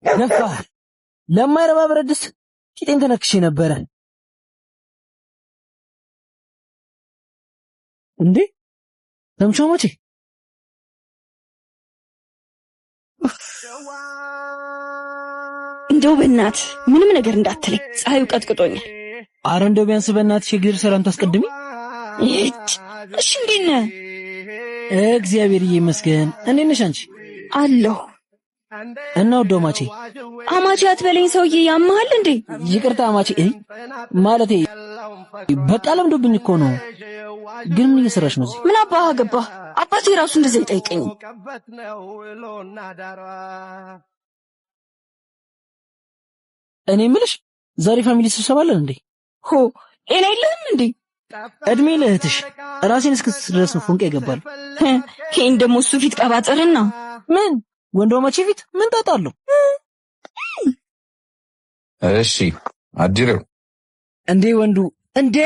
ነፋ ለማይረባ ብረድስ ቂጤን ተነክሼ ነበረ እንዴ ተምቾሞቼ እንደው በእናት ምንም ነገር እንዳትለኝ ፀሐዩ ቀጥቅጦኛል። አረ እንደው ቢያንስ በእናትሽ የግር ሰላም ታስቀድሚ። እሺ እንዴት ነህ? እግዚአብሔር ይመስገን። እንዴት ነሽ አንቺ? አለሁ። እና ወዶ ማቼ አማቼ አትበለኝ ሰውዬ ያመሃል እንዴ? ይቅርታ አማቼ ማለቴ በቃ ለምዶብኝ እኮ ነው። ግን ምን እየሰራሽ ነው? ምን አባህ ገባህ? አባቴ ራሱ እንደዛ ይጠይቀኝ። እኔ የምልሽ ዛሬ ፋሚሊ ስብሰባ አለን እንዴ? ሆ ጤና የለህም እንዴ? እድሜ ለእህትሽ ራሴን እስክትድረስ ነው ፎንቄ ይገባል። ይሄን ደግሞ እሱ ፊት ቀባጥርና ምን ወንድማቼ ፊት ምን ታጣለው? እሺ አዲረው እንዴ ወንዱ እንዴ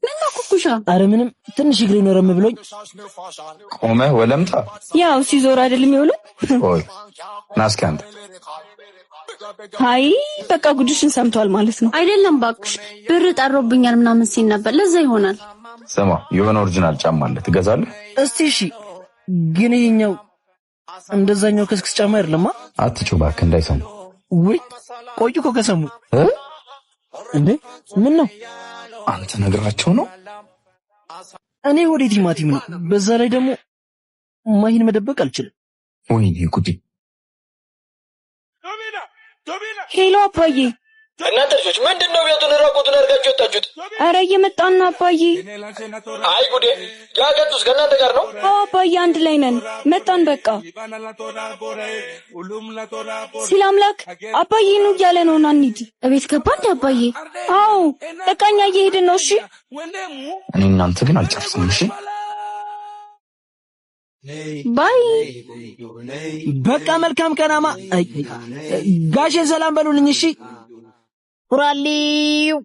ምን ነው ኩኩሻ? አረ ምንም ትንሽ እግሬ ነረም ብሎኝ ቆመ ወለምታ ያው ሲዞር አይደለም ይውለው። ኦይ ናስካንት ሃይ በቃ ጉድሽን ሰምቷል ማለት ነው። አይደለም ባክሽ ብር ጠሮብኛል ምናምን ሲል ነበር ለዛ ይሆናል። ስማ የሆነ ኦሪጂናል ጫማ አለ ትገዛለህ? እስቲ እሺ ግን ይሄኛው እንደዛኛው ከስክስ ጫማ አይደለማ። አትጩህ እባክህ እንዳይሰሙ። ወይ ቆይ እኮ ከሰሙ እንዴ ምን ነው አንተ ነግራቸው ነው? እኔ ወደ ቲማቲም ነው። በዛ ላይ ደግሞ ማሂን መደበቅ አልችልም። ወይኔ ጉዲ። ሄሎ አባዬ። እናንተ ልጆች ምንድነው ቤቱን ራቆቱን አድርጋችሁ ወጣችሁት? አረ እየመጣን ነው አባዬ። አይ ጉዴ ያገጡስ ከእናንተ ጋር ነው? አዎ አባዬ አንድ ላይ ነን መጣን በቃ። ሲል አምላክ አባዬ ነው እያለ ነው ና እንሂድ። እቤት ገባ እንደ አባዬ? አዎ በቃ እኛ እየሄድን ነው። እሺ እኔ እናንተ ግን አልጨርስም። እሺ ባይ በቃ መልካም ቀናማ ጋሼ ሰላም በሉልኝ። እሺ ሁራሊው